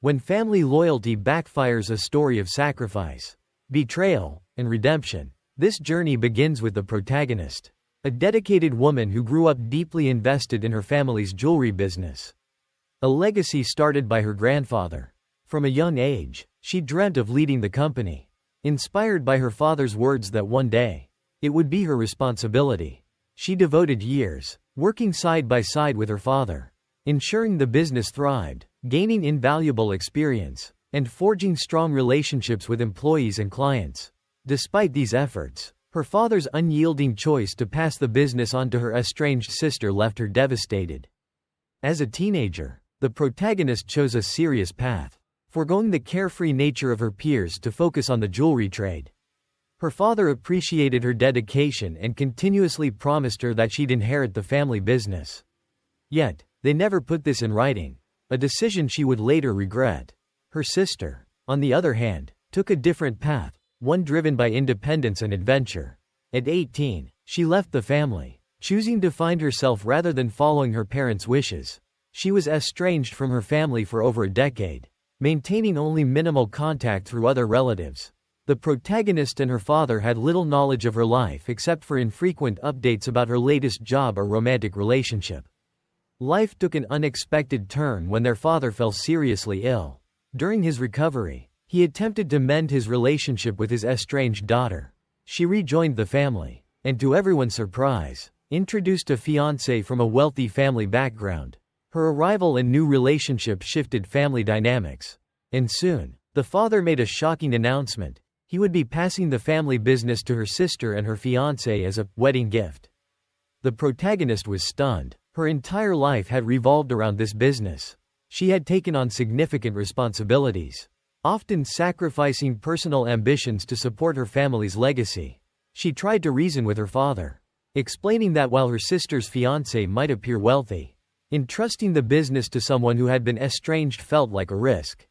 When family loyalty backfires, a story of sacrifice, betrayal, and redemption. This journey begins with the protagonist, a dedicated woman who grew up deeply invested in her family's jewelry business. A legacy started by her grandfather. From a young age, she dreamt of leading the company, inspired by her father's words that one day, it would be her responsibility. She devoted years, working side by side with her father, ensuring the business thrived, gaining invaluable experience, and forging strong relationships with employees and clients. Despite these efforts, her father's unyielding choice to pass the business on to her estranged sister left her devastated. As a teenager, the protagonist chose a serious path, foregoing the carefree nature of her peers to focus on the jewelry trade. Her father appreciated her dedication and continuously promised her that she'd inherit the family business. Yet, they never put this in writing, a decision she would later regret. Her sister, on the other hand, took a different path, one driven by independence and adventure. At 18, she left the family, choosing to find herself rather than following her parents' wishes. She was estranged from her family for over a decade, maintaining only minimal contact through other relatives. The protagonist and her father had little knowledge of her life except for infrequent updates about her latest job or romantic relationship. Life took an unexpected turn when their father fell seriously ill. During his recovery, he attempted to mend his relationship with his estranged daughter. She rejoined the family, and to everyone's surprise, introduced a fiancé from a wealthy family background. Her arrival and new relationship shifted family dynamics. And soon, the father made a shocking announcement. He would be passing the family business to her sister and her fiancé as a wedding gift. The protagonist was stunned. Her entire life had revolved around this business. She had taken on significant responsibilities, often sacrificing personal ambitions to support her family's legacy. She tried to reason with her father, explaining that while her sister's fiancé might appear wealthy, entrusting the business to someone who had been estranged felt like a risk.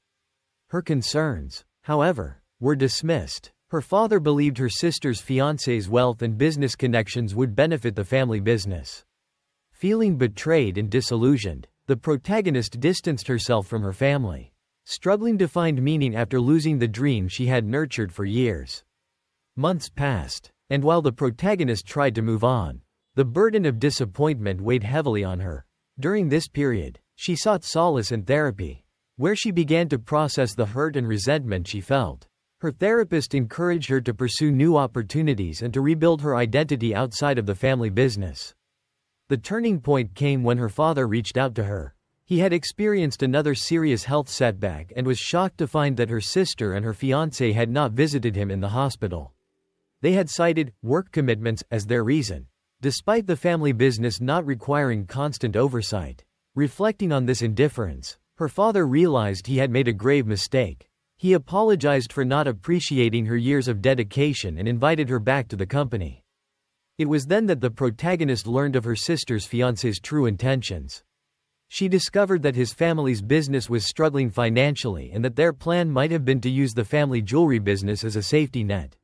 Her concerns, however, were dismissed. Her father believed her sister's fiancé's wealth and business connections would benefit the family business. Feeling betrayed and disillusioned, the protagonist distanced herself from her family, struggling to find meaning after losing the dream she had nurtured for years. Months passed, and while the protagonist tried to move on, the burden of disappointment weighed heavily on her. During this period, she sought solace in therapy, where she began to process the hurt and resentment she felt. Her therapist encouraged her to pursue new opportunities and to rebuild her identity outside of the family business. The turning point came when her father reached out to her. He had experienced another serious health setback and was shocked to find that her sister and her fiancé had not visited him in the hospital. They had cited work commitments as their reason, despite the family business not requiring constant oversight. Reflecting on this indifference, her father realized he had made a grave mistake. He apologized for not appreciating her years of dedication and invited her back to the company. It was then that the protagonist learned of her sister's fiancé's true intentions. She discovered that his family's business was struggling financially and that their plan might have been to use the family jewelry business as a safety net.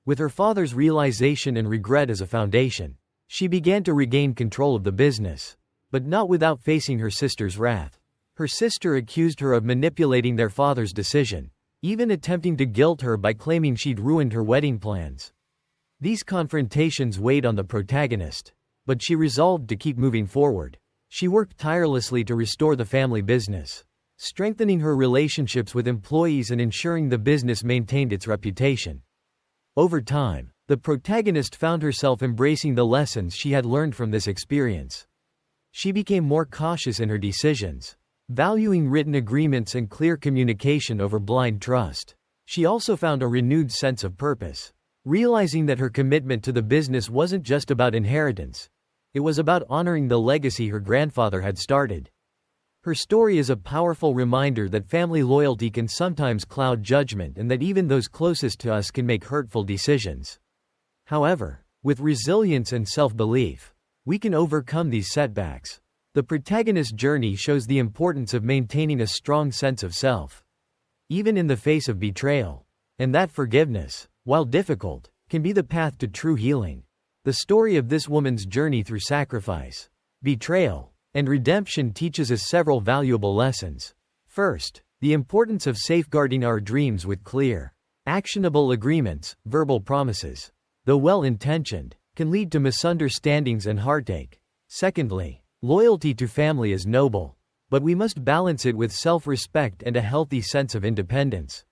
With her father's realization and regret as a foundation, she began to regain control of the business, but not without facing her sister's wrath. Her sister accused her of manipulating their father's decision, even attempting to guilt her by claiming she'd ruined her wedding plans. These confrontations weighed on the protagonist, but she resolved to keep moving forward. She worked tirelessly to restore the family business, strengthening her relationships with employees and ensuring the business maintained its reputation. Over time, the protagonist found herself embracing the lessons she had learned from this experience. She became more cautious in her decisions, valuing written agreements and clear communication over blind trust. She also found a renewed sense of purpose, realizing that her commitment to the business wasn't just about inheritance. It was about honoring the legacy her grandfather had started. Her story is a powerful reminder that family loyalty can sometimes cloud judgment and that even those closest to us can make hurtful decisions. However, with resilience and self-belief, we can overcome these setbacks. The protagonist's journey shows the importance of maintaining a strong sense of self, even in the face of betrayal, and that forgiveness, while difficult, can be the path to true healing. The story of this woman's journey through sacrifice, betrayal, and redemption teaches us several valuable lessons. First, The importance of safeguarding our dreams with clear, actionable agreements, verbal promises, though well-intentioned, can lead to misunderstandings and heartache. Secondly, loyalty to family is noble, but we must balance it with self-respect and a healthy sense of independence.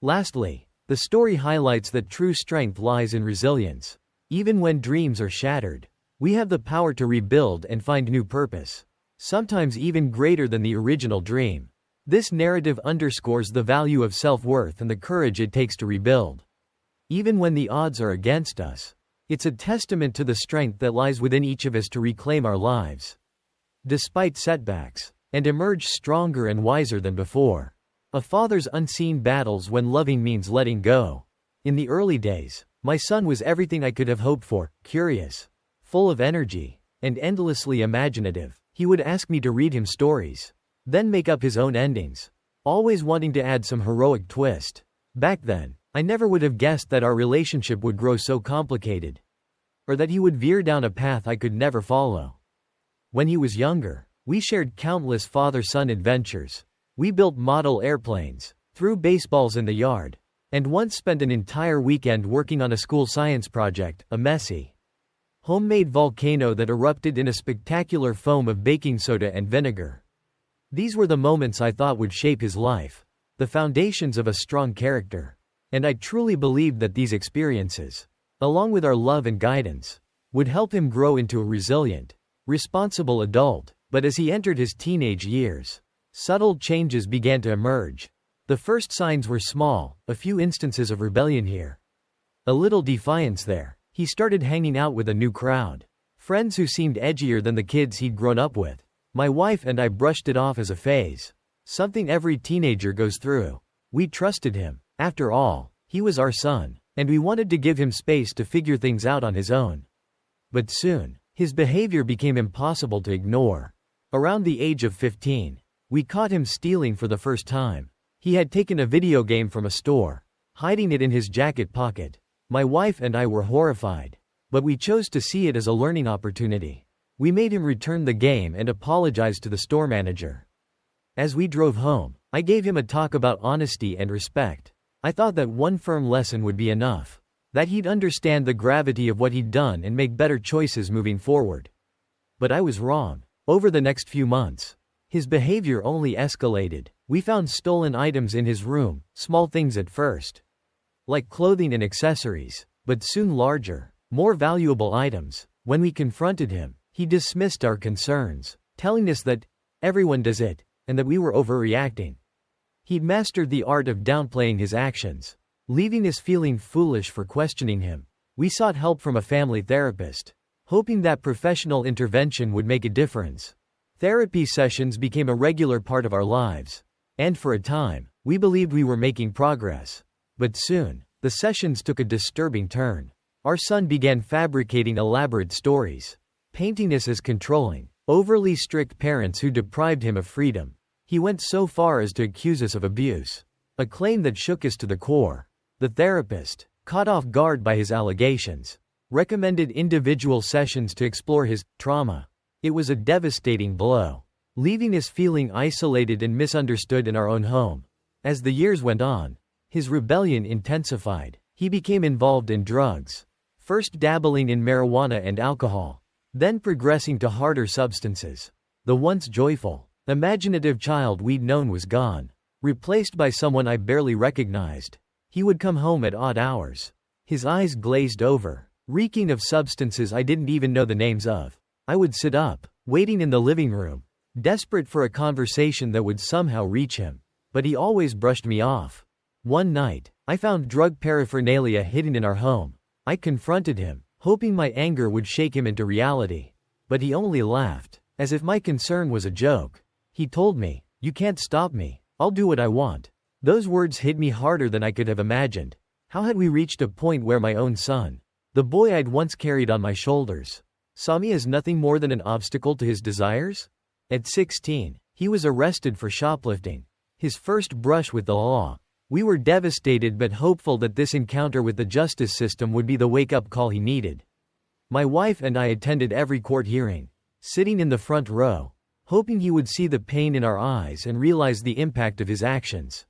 Lastly, the story highlights that true strength lies in resilience. Even when dreams are shattered, we have the power to rebuild and find new purpose, sometimes even greater than the original dream. This narrative underscores the value of self-worth and the courage it takes to rebuild. Even when the odds are against us, it's a testament to the strength that lies within each of us to reclaim our lives, despite setbacks, and emerge stronger and wiser than before. A father's unseen battles when loving means letting go. In the early days, my son was everything I could have hoped for: curious, full of energy, and endlessly imaginative. He would ask me to read him stories, then make up his own endings, always wanting to add some heroic twist. Back then, I never would have guessed that our relationship would grow so complicated, or that he would veer down a path I could never follow. When he was younger, we shared countless father-son adventures. We built model airplanes, threw baseballs in the yard, and once spent an entire weekend working on a school science project, a messy, homemade volcano that erupted in a spectacular foam of baking soda and vinegar. These were the moments I thought would shape his life, the foundations of a strong character. And I truly believed that these experiences, along with our love and guidance, would help him grow into a resilient, responsible adult. But as he entered his teenage years, subtle changes began to emerge. The first signs were small, a few instances of rebellion here, a little defiance there. He started hanging out with a new crowd, friends who seemed edgier than the kids he'd grown up with. My wife and I brushed it off as a phase, something every teenager goes through. We trusted him. After all, he was our son, and we wanted to give him space to figure things out on his own. But soon, his behavior became impossible to ignore. Around the age of 15, we caught him stealing for the first time. He had taken a video game from a store, hiding it in his jacket pocket. My wife and I were horrified, but we chose to see it as a learning opportunity. We made him return the game and apologize to the store manager. As we drove home, I gave him a talk about honesty and respect. I thought that one firm lesson would be enough, that he'd understand the gravity of what he'd done and make better choices moving forward. But I was wrong. Over the next few months, his behavior only escalated. We found stolen items in his room, small things at first, like clothing and accessories, but soon larger, more valuable items. When we confronted him, he dismissed our concerns, telling us that everyone does it, and that we were overreacting. He'd mastered the art of downplaying his actions, leaving us feeling foolish for questioning him. We sought help from a family therapist, hoping that professional intervention would make a difference. Therapy sessions became a regular part of our lives, and for a time, we believed we were making progress. But soon, the sessions took a disturbing turn. Our son began fabricating elaborate stories, painting us as controlling, overly strict parents who deprived him of freedom. He went so far as to accuse us of abuse, a claim that shook us to the core. The therapist, caught off guard by his allegations, recommended individual sessions to explore his trauma. It was a devastating blow, leaving us feeling isolated and misunderstood in our own home. As the years went on, his rebellion intensified. He became involved in drugs, first dabbling in marijuana and alcohol, then progressing to harder substances. The once joyful, imaginative child we'd known was gone, replaced by someone I barely recognized. He would come home at odd hours, his eyes glazed over, reeking of substances I didn't even know the names of. I would sit up, waiting in the living room, desperate for a conversation that would somehow reach him, but he always brushed me off. One night, I found drug paraphernalia hidden in our home. I confronted him, hoping my anger would shake him into reality. But he only laughed, as if my concern was a joke. He told me, "You can't stop me. I'll do what I want." Those words hit me harder than I could have imagined. How had we reached a point where my own son, the boy I'd once carried on my shoulders, saw me as nothing more than an obstacle to his desires? At 16, he was arrested for shoplifting, his first brush with the law. We were devastated but hopeful that this encounter with the justice system would be the wake-up call he needed. My wife and I attended every court hearing, sitting in the front row, hoping he would see the pain in our eyes and realize the impact of his actions.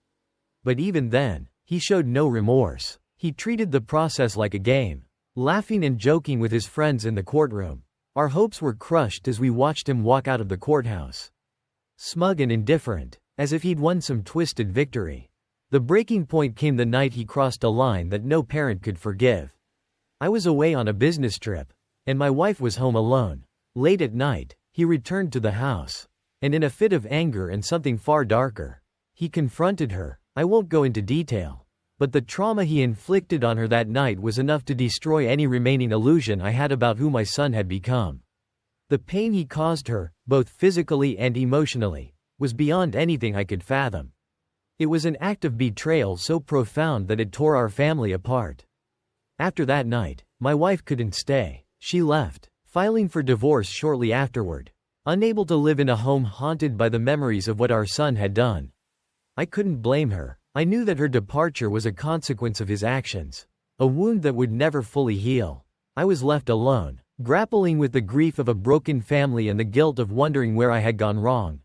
But even then, he showed no remorse. He treated the process like a game, laughing and joking with his friends in the courtroom. Our hopes were crushed as we watched him walk out of the courthouse, smug and indifferent, as if he'd won some twisted victory. The breaking point came the night he crossed a line that no parent could forgive. I was away on a business trip, and my wife was home alone. Late at night, he returned to the house, and in a fit of anger and something far darker, he confronted her. I won't go into detail, but the trauma he inflicted on her that night was enough to destroy any remaining illusion I had about who my son had become. The pain he caused her, both physically and emotionally, was beyond anything I could fathom. It was an act of betrayal so profound that it tore our family apart. After that night, my wife couldn't stay. She left, filing for divorce shortly afterward, unable to live in a home haunted by the memories of what our son had done. I couldn't blame her. I knew that her departure was a consequence of his actions, a wound that would never fully heal. I was left alone, grappling with the grief of a broken family and the guilt of wondering where I had gone wrong.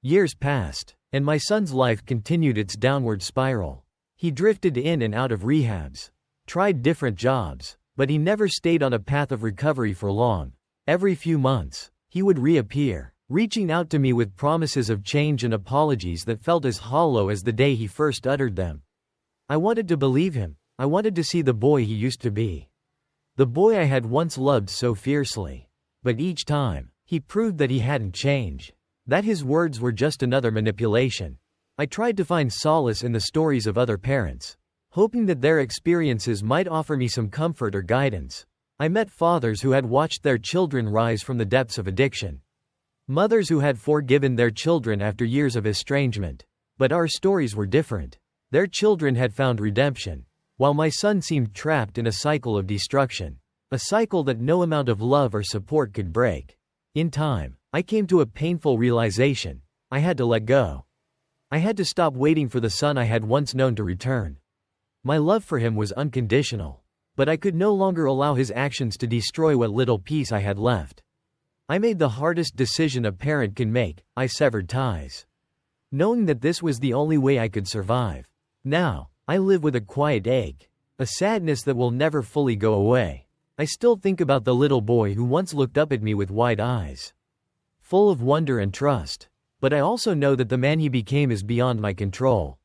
Years passed, and my son's life continued its downward spiral. He drifted in and out of rehabs, tried different jobs, but he never stayed on a path of recovery for long. Every few months, he would reappear, reaching out to me with promises of change and apologies that felt as hollow as the day he first uttered them. I wanted to believe him. I wanted to see the boy he used to be, the boy I had once loved so fiercely. But each time, he proved that he hadn't changed, that his words were just another manipulation. I tried to find solace in the stories of other parents, hoping that their experiences might offer me some comfort or guidance. I met fathers who had watched their children rise from the depths of addiction, mothers who had forgiven their children after years of estrangement. But our stories were different. Their children had found redemption, while my son seemed trapped in a cycle of destruction, a cycle that no amount of love or support could break. In time, I came to a painful realization. I had to let go. I had to stop waiting for the son I had once known to return. My love for him was unconditional, but I could no longer allow his actions to destroy what little peace I had left. I made the hardest decision a parent can make. I severed ties, knowing that this was the only way I could survive. Now, I live with a quiet ache, a sadness that will never fully go away. I still think about the little boy who once looked up at me with wide eyes, full of wonder and trust. But I also know that the man he became is beyond my control.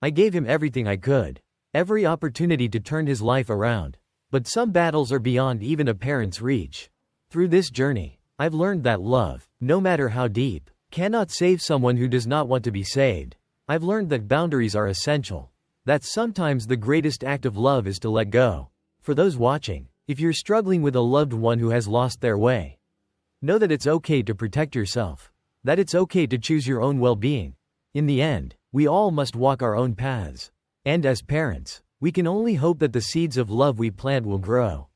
I gave him everything I could, every opportunity to turn his life around. But some battles are beyond even a parent's reach. Through this journey, I've learned that love, no matter how deep, cannot save someone who does not want to be saved. I've learned that boundaries are essential, that sometimes the greatest act of love is to let go. For those watching, if you're struggling with a loved one who has lost their way, know that it's okay to protect yourself, that it's okay to choose your own well-being. In the end, we all must walk our own paths. And as parents, we can only hope that the seeds of love we plant will grow.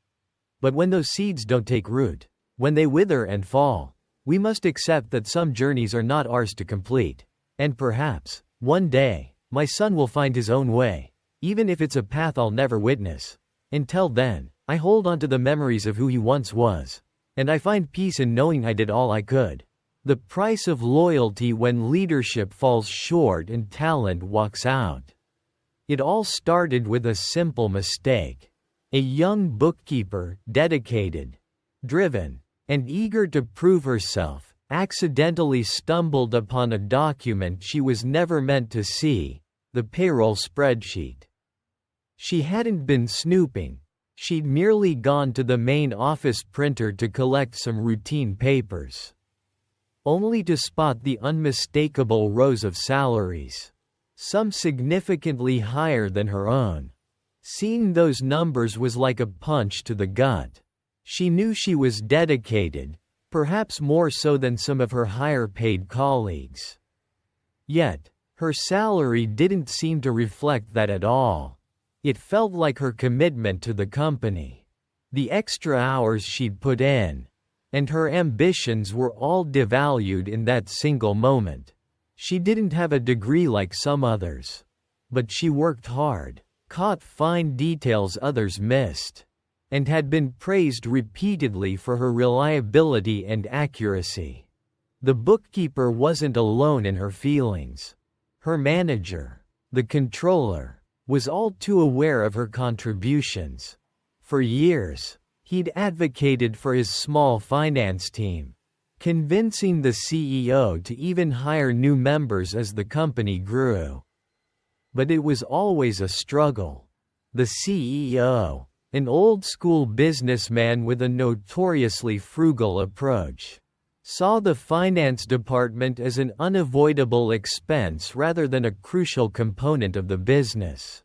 But when those seeds don't take root, when they wither and fall, we must accept that some journeys are not ours to complete. And perhaps, one day, my son will find his own way, even if it's a path I'll never witness. Until then, I hold on to the memories of who he once was, and I find peace in knowing I did all I could. The price of loyalty when leadership falls short and talent walks out. It all started with a simple mistake. A young bookkeeper, dedicated, driven, and eager to prove herself, accidentally stumbled upon a document she was never meant to see, the payroll spreadsheet. She hadn't been snooping. She'd merely gone to the main office printer to collect some routine papers, only to spot the unmistakable rows of salaries, some significantly higher than her own. Seeing those numbers was like a punch to the gut. She knew she was dedicated, perhaps more so than some of her higher-paid colleagues. Yet, her salary didn't seem to reflect that at all. It felt like her commitment to the company, the extra hours she'd put in, and her ambitions were all devalued in that single moment. She didn't have a degree like some others, but she worked hard, caught fine details others missed, and had been praised repeatedly for her reliability and accuracy. The bookkeeper wasn't alone in her feelings. Her manager, the controller, was all too aware of her contributions. For years, he'd advocated for his small finance team, convincing the CEO to even hire new members as the company grew. But it was always a struggle. The CEO, an old-school businessman with a notoriously frugal approach, saw the finance department as an unavoidable expense rather than a crucial component of the business.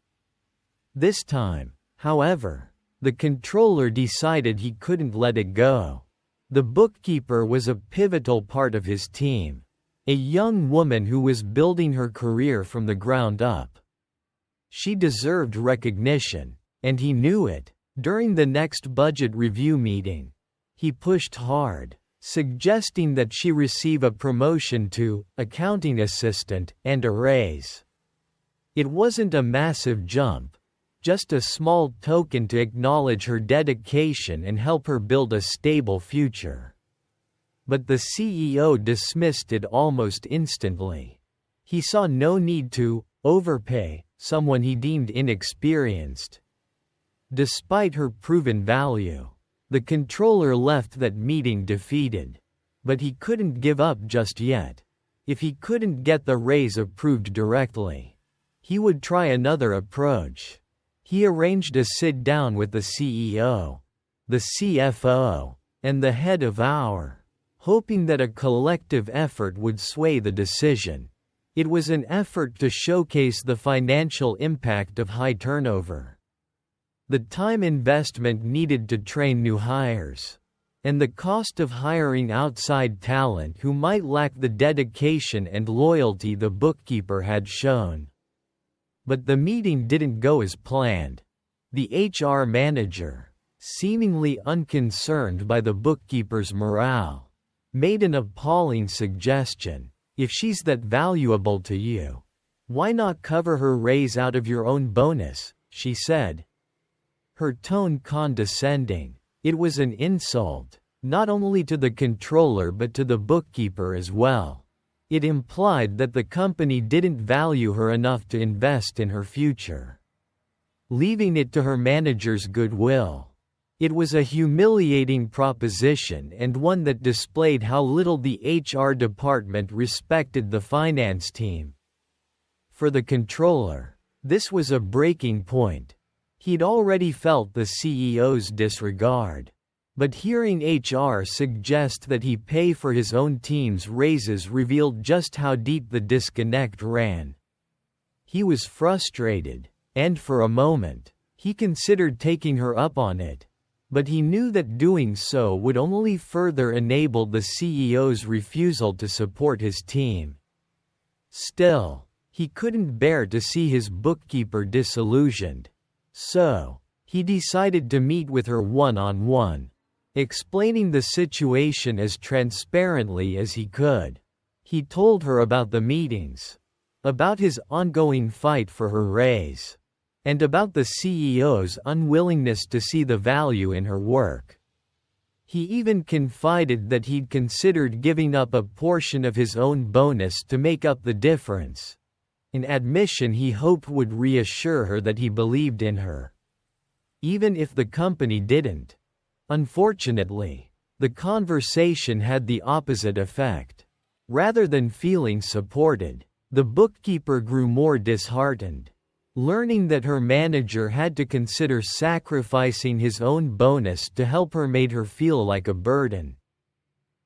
This time, however, the controller decided he couldn't let it go. The bookkeeper was a pivotal part of his team, a young woman who was building her career from the ground up. She deserved recognition, and he knew it. During the next budget review meeting, he pushed hard, suggesting that she receive a promotion to accounting assistant and a raise. It wasn't a massive jump, just a small token to acknowledge her dedication and help her build a stable future. But the CEO dismissed it almost instantly. He saw no need to overpay someone he deemed inexperienced. Despite her proven value, the controller left that meeting defeated. But he couldn't give up just yet. If he couldn't get the raise approved directly, he would try another approach. He arranged a sit-down with the CEO, the CFO, and the head of our, hoping that a collective effort would sway the decision. It was an effort to showcase the financial impact of high turnover, the time investment needed to train new hires, and the cost of hiring outside talent who might lack the dedication and loyalty the bookkeeper had shown. But the meeting didn't go as planned. The HR manager, seemingly unconcerned by the bookkeeper's morale, made an appalling suggestion. If she's that valuable to you, why not cover her raise out of your own bonus, she said. Her tone condescending. It was an insult, not only to the controller but to the bookkeeper as well. It implied that the company didn't value her enough to invest in her future, leaving it to her manager's goodwill. It was a humiliating proposition and one that displayed how little the HR department respected the finance team. For the controller, this was a breaking point. He'd already felt the CEO's disregard. But hearing HR suggest that he pay for his own team's raises revealed just how deep the disconnect ran. He was frustrated, and for a moment, he considered taking her up on it. But he knew that doing so would only further enable the CEO's refusal to support his team. Still, he couldn't bear to see his bookkeeper disillusioned. So, he decided to meet with her one-on-one, explaining the situation as transparently as he could. He told her about the meetings, about his ongoing fight for her raise, and about the CEO's unwillingness to see the value in her work. He even confided that he'd considered giving up a portion of his own bonus to make up the difference, an admission he hoped would reassure her that he believed in her, even if the company didn't. Unfortunately, the conversation had the opposite effect. Rather than feeling supported, the bookkeeper grew more disheartened, learning that her manager had to consider sacrificing his own bonus to help her made her feel like a burden.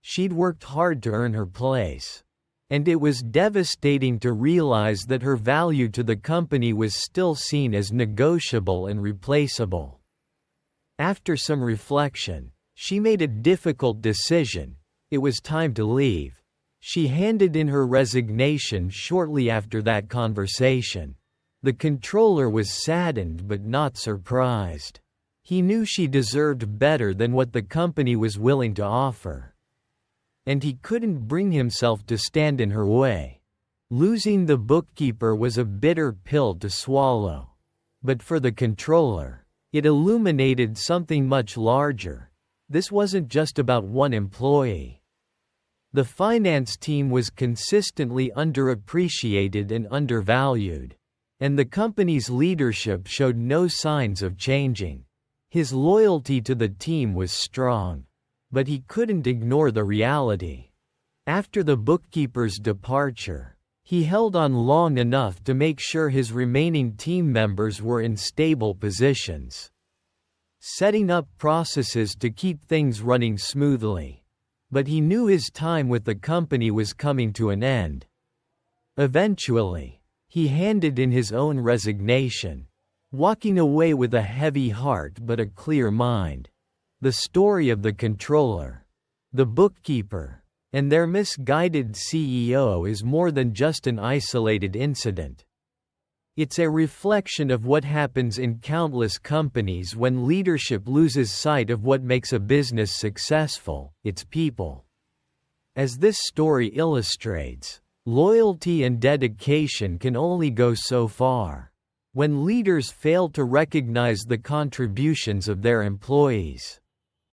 She'd worked hard to earn her place, and it was devastating to realize that her value to the company was still seen as negotiable and replaceable. After some reflection, she made a difficult decision. It was time to leave. She handed in her resignation shortly after that conversation. The controller was saddened but not surprised. He knew she deserved better than what the company was willing to offer, and he couldn't bring himself to stand in her way. Losing the bookkeeper was a bitter pill to swallow. But for the controller, it illuminated something much larger. This wasn't just about one employee. The finance team was consistently underappreciated and undervalued, and the company's leadership showed no signs of changing. His loyalty to the team was strong, but he couldn't ignore the reality. After the bookkeeper's departure, he held on long enough to make sure his remaining team members were in stable positions, setting up processes to keep things running smoothly. But he knew his time with the company was coming to an end. Eventually, he handed in his own resignation, walking away with a heavy heart but a clear mind. The story of the controller, the bookkeeper, and their misguided CEO is more than just an isolated incident. It's a reflection of what happens in countless companies when leadership loses sight of what makes a business successful, its people. As this story illustrates, loyalty and dedication can only go so far. When leaders fail to recognize the contributions of their employees,